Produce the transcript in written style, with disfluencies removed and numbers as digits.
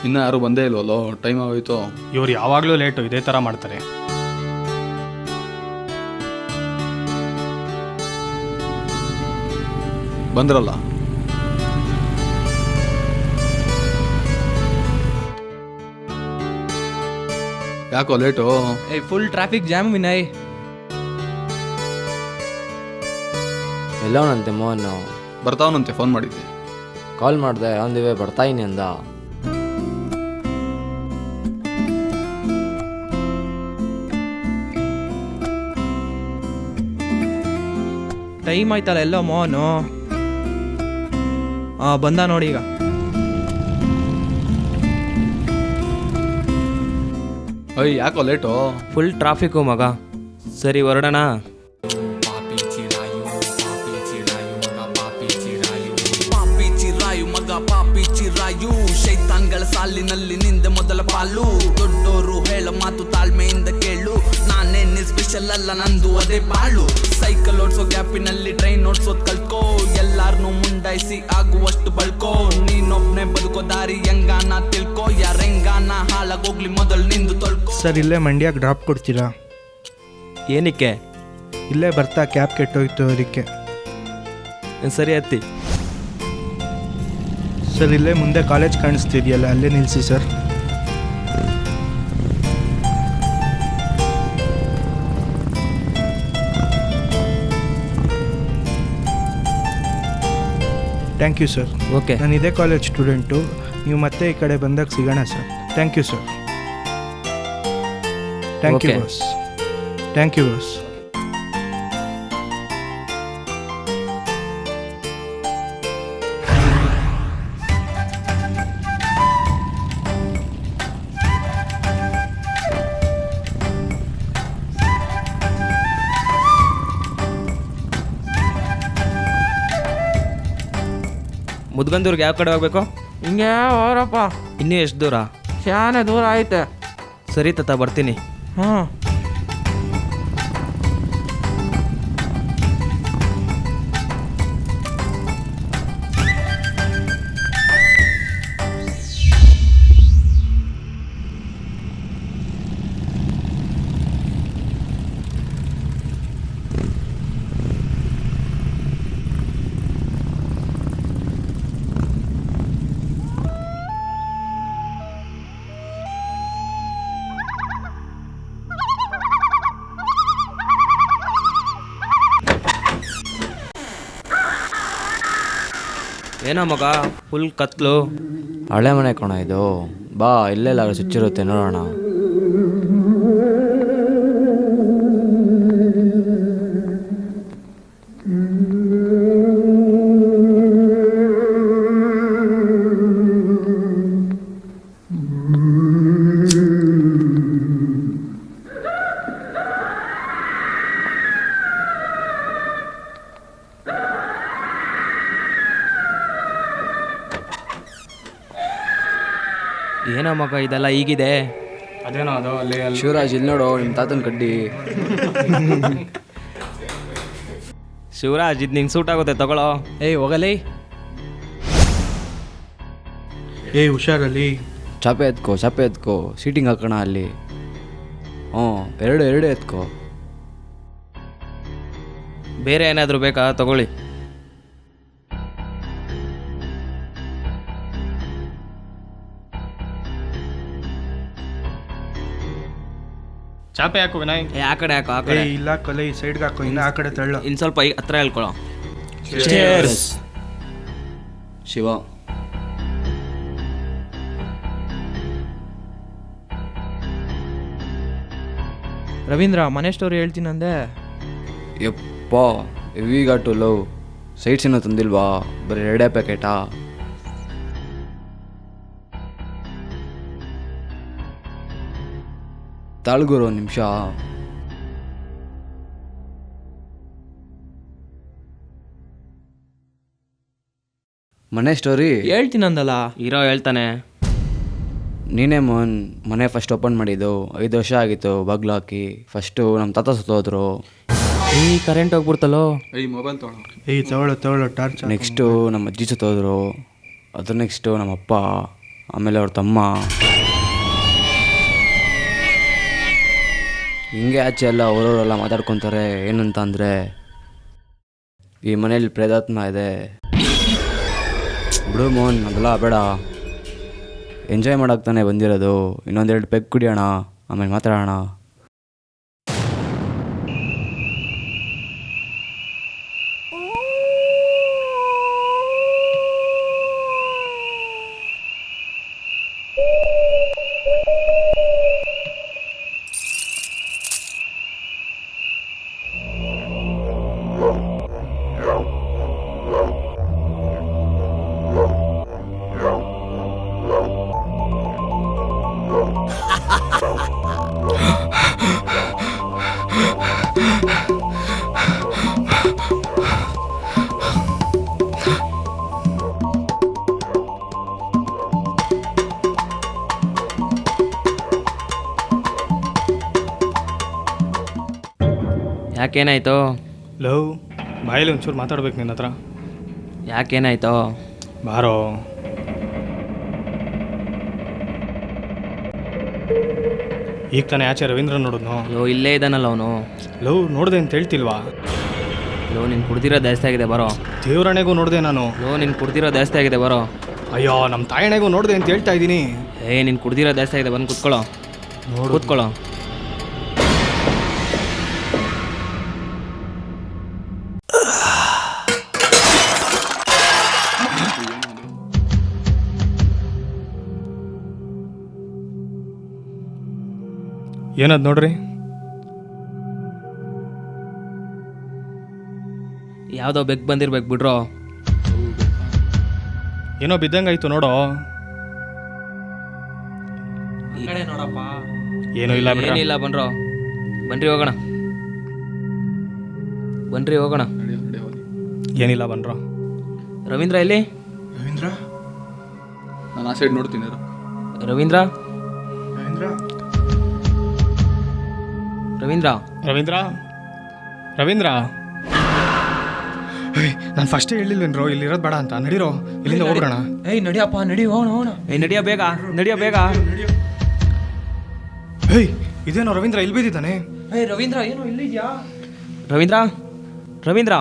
ಇನ್ನೂ ಯಾರು ಬಂದೇ ಇಲ್ವಲ್ಲೋ, ಟೈಮ್ ಆಗೋಯ್ತು. ಇವ್ರು ಯಾವಾಗಲೂ ಲೇಟು, ಇದೇ ಥರ ಮಾಡ್ತಾರೆ. ಬಂದ್ರಲ್ಲ, ಯಾಕೋ late? Full traffic jam Vinay. ಎಲ್ಲವನಂತೆ ಮೋಹನ್? ಬರ್ತಾವನಂತೆ, ಫೋನ್ ಮಾಡಿದ್ದೆ. ಕಾಲ್ ಮಾಡಿದೆ, ಅಂದಿವೆ ಬರ್ತಾಯಿನಿ ಅಂದ. ಟೈಮ್ ಆಯ್ತಲ್ಲ ಎಲ್ಲೋ ಮೋಹನು. ಬಂದ ನೋಡಿ ಈಗ. ಅಯ್ಯ ಯಾಕೋ ಲೇಟು? ಫುಲ್ ಟ್ರಾಫಿಕ್ಕು ಮಗ. ಸರಿ ಹೊರಡೋಣ. ಶೈತಾನ್ಗಳ ಸಾಲಿನಲ್ಲಿ ನಿಂದ ಮೊದಲ ಪಾಲು. ದೊಡ್ಡೋರು ಹೇಳ ಮಾತು ತಾಳ್ಮೆಯಿಂದ ಕೇಳು. ನಾನೇನೆ ಸ್ಪೆಷಲ್ ಅಲ್ಲ, ನಂದು ಅದೇ ಬಾಳು. Cycle ಓಡಿಸೋ ಗ್ಯಾಪಿನಲ್ಲಿ train ಓಡಿಸೋದ್ ಕಲ್ತ್ಕೋ. ಎಲ್ಲಾರ್ನು ಮುಂಡಾಯಿಸಿ ಆಗುವಷ್ಟು ಬಳ್ಕೋ. ನೀನೊಬ್ನೇ ಬದುಕೋ ದಾರಿ ಹೆಂಗಾನ ತಿಳ್ಕೋ. ಯಾರೆಂಗಾನ ಹಾಳಾಗೋಗ್ಲಿ ಮೊದಲು ನಿಂದು ತೊಳ್ಕೋ. ಸರ್, ಇಲ್ಲೇ ಮಂಡ್ಯಕ್ಕೆ ಡ್ರಾಪ್ ಕೊಡ್ತೀರಾ? ಏನಕ್ಕೆ? ಇಲ್ಲೇ ಬರ್ತಾ ಕ್ಯಾಬ್ ಕೆಟ್ಟೋಯ್ತು, ಅದಕ್ಕೆ. ಸರಿ ಹತ್ತಿ. ಸರ್, ಇಲ್ಲೇ ಮುಂದೆ ಕಾಲೇಜ್ ಕಾಣಿಸ್ತಿದೆಯಲ್ಲ, ಅಲ್ಲೇ ನಿಲ್ಲಿಸಿ sir. Thank you sir. Okay. ನಾನು ಇದೇ ಕಾಲೇಜ್ ಸ್ಟೂಡೆಂಟು. ನೀವು ಮತ್ತೆ ಈ ಕಡೆ ಬಂದಾಗ ಸಿಗೋಣ sir. Thank you sir. Thank you boss. Thank you boss. ಮುದ್ಗಂದೂರ್ಗೆ ಯಾವ ಕಡೆ ಹೋಗ್ಬೇಕು? ಹಿಂಗೆ ಅವರಪ್ಪ, ಇನ್ನೂ ಎಷ್ಟು ದೂರ? ಶಾನೆ ದೂರ ಐತೆ. ಸರಿ ತಾತ, ಬರ್ತೀನಿ. ಹಾಂ. ಏನೋ ಮಗ, ಫುಲ್ ಕತ್ಲು. ಹಳೆ ಮನೆ ಕಣ ಇದು. ಬಾ, ಇಲ್ಲೆಲ್ಲ ಸ್ವಿಚ್ ಇರುತ್ತೆ, ನೋಡೋಣ. ಏನೋ ಮಗ ಇದೆಲ್ಲ ಹೀಗಿದೆ. ಅದೇನೋ ಅದು ಅಲ್ಲಿ ಶಿವರಾಜ್, ಇಲ್ಲಿ ನೋಡು ನಿಮ್ಮ ತಾತನ ಕಡ್ಡಿ. ಶಿವರಾಜ್, ಇದು ನಿಂಗೆ ಸೂಟ್ ಆಗುತ್ತೆ, ತಗೊಳ್ಳೋ. ಹೋಗಲೇ. ಹುಷಾರಲ್ಲಿ. ಚಾಪೆ ಎತ್ಕೋ. ಸೀಟಿಂಗ್ ಹಾಕೋಣ ಅಲ್ಲಿ. ಹ್ಞೂ, ಎರಡು ಎತ್ಕೋ. ಬೇರೆ ಏನಾದರೂ ಬೇಕಾ? ತಗೊಳ್ಳಿ. ಚಾಪೆ ಹಾಕು ವಿನಯ್. ಆ ಕಡೆ ಹಾಕು, ಆ ಕಡೆ. ಇಲ್ಲ ಕೊಲೆ, ಈ ಸೈಡ್ಗೆ ಹಾಕೋ, ಇನ್ನು ಆ ಕಡೆ ತಳ್ಳ. ಇನ್ನು ಸ್ವಲ್ಪ ಹತ್ರ ಹೇಳ್ಕೊಳ್ಳೋ. ಶಿವ, ರವೀಂದ್ರ, ಮನೆ ಸ್ಟೋರಿ ಹೇಳ್ತೀನಂದೆ. ಯಪ್ಪ, ಹೆವಿಗಾಟು ಲವ್. ಸೈಟ್ಸ್ ಏನೋ ತಂದಿಲ್ವಾ? ಬರೀ 2 ಪ್ಯಾಕೆಟಾ? ತಾಳ್ಗುರು ಒಂದು ನಿಮಿಷ. ಮನೆ ಸ್ಟೋರಿ ಹೇಳ್ತೀನಂದಲ್ಲ. ಹೀರೋ ಹೇಳ್ತಾನೆ. ನೀನೇ ಮೋಹನ್ ಮನೆ ಫಸ್ಟ್ ಓಪನ್ ಮಾಡಿದ್ದು. 5 ವರ್ಷ ಆಗಿತ್ತು ಬಾಗ್ಲು ಹಾಕಿ. ಫಸ್ಟು ನಮ್ಮ ತಾತ ಸುತ್ತೋದ್ರು. ಕರೆಂಟ್ ಹೋಗ್ಬಿಡ್ತಲ್ಲೋ. ಮೊಬೈಲ್ ತೊಗೊಳ್ಳೋ. ತಗೊಳ್ಳೋ ಟಾರ್ಚ್. ನೆಕ್ಸ್ಟು ನಮ್ಮ ಅಜ್ಜಿ ಸುತ್ತೋದ್ರು. ಅದ್ರ ನೆಕ್ಸ್ಟು ನಮ್ಮಪ್ಪ. ಆಮೇಲೆ ಅವ್ರ ತಮ್ಮ. ಹಿಂಗೆ ಆಚೆ ಎಲ್ಲ ಅವರವರೆಲ್ಲ ಮಾತಾಡ್ಕೊತಾರೆ. ಏನಂತ ಅಂದರೆ, ಈ ಮನೇಲಿ ಪ್ರೇತಾತ್ಮ ಇದೆ. ಬಿಡು ಮೋಹನ್, ಅದೆಲ್ಲ ಬೇಡ. ಎಂಜಾಯ್ ಮಾಡೋಕ್ತಾನೆ ಬಂದಿರೋದು. ಇನ್ನೊಂದೆರಡು ಪೆಗ್ ಕುಡಿಯೋಣ, ಆಮೇಲೆ ಮಾತಾಡೋಣ. ಯಾಕೇನಾಯ್ತು? ಲವ್, ಬಾಯಲ್ಲಿ ಒಂಚೂರು ಮಾತಾಡ್ಬೇಕು ನಿನ್ನ ಹತ್ರ. ಯಾಕೇನಾಯ್ತು? ಬಾರೋ. ಈಗ ತಾನೇ ಆಚೆ ರವೀಂದ್ರ ನೋಡಿದ್ನು. ಲೋ, ಇಲ್ಲೇ ಇದ್ದಾನಲ್ಲ ಅವನು. ಲವ್, ನೋಡಿದೆ ಅಂತ ಹೇಳ್ತಿಲ್ವಾ? ಲೋ, ನೀನು ಕುಡ್ದಿರೋ ಜಾಸ್ತಿ ಆಗಿದೆ, ಬರೋ. ದೇವರಣೆಗೂ ನೋಡಿದೆ ನಾನು. ಲೋ, ನೀನು ಕುಡ್ದಿರೋ ಜಾಸ್ತಿ ಆಗಿದೆ, ಬರೋ. ಅಯ್ಯೋ, ನಮ್ಮ ತಾಯಣೆಗೂ ನೋಡಿದೆ ಅಂತ ಹೇಳ್ತಾ ಇದ್ದೀನಿ. ನೀನು ಕುಡ್ದಿರೋ ಜಾಸ್ತಿ ಆಗಿದೆ, ಬಂದು ಕೂತ್ಕೊಳ್ಳೋ. ಕೂತ್ಕೊಳ್ಳೋ. ಏನದು ನೋಡ್ರಿ? ಯಾವುದೋ ಬೆಕ್ ಬಂದಿರ್ಬೇಕು ಬಿಡ್ರೋ. ಏನೋ ಬಿದ್ದಂಗಾಯ್ತು ನೋಡೋ. ನೋಡಪ್ಪ. ಏನೂ ಇಲ್ಲ ಬಿಡ್ರ. ಏನಿಲ್ಲ, ಬನ್ರೋ. ಬನ್ರಿ ಹೋಗೋಣ. ಬನ್ರಿ ಹೋಗೋಣ. ಏನಿಲ್ಲ, ಬನ್ರೋ. ರವೀಂದ್ರ ಎಲ್ಲಿ? ರವೀಂದ್ರ, ನಾನು ಆ ಸೈಡ್ ನೋಡ್ತೀನಿ. ರವೀಂದ್ರ, ರವೀಂದ್ರ, ರವೀಂದ್ರ, ರವೀಂದ್ರ, ರವೀಂದ್ರ. ನಾನು ಫಸ್ಟೇ ಹೇಳಿಲ್ವೇನ್ರೋ ಇಲ್ಲಿರೋದು ಬೇಡ ಅಂತ. ನಡೀರೋ, ಇಲ್ಲಿಂದ ಹೋಗೋಣ. ಏಯ್ ನಡಿಯಪ್ಪ, ನಡಿ, ಹೋಗೋಣ ಹೋಗೋಣ. ನಡಿಯೋ ಬೇಗ, ನಡಿಯೋ ಬೇಗ. ಹೇಯ್, ಇದೇನೋ ರವೀಂದ್ರ ಇಲ್ಲಿ ಬಿದ್ದಿದ್ದಾನೆ. ಏಯ್ ರವೀಂದ್ರ, ಏನೋ ಇಲ್ಲಿದ್ಯಾ? ರವೀಂದ್ರ, ರವೀಂದ್ರ.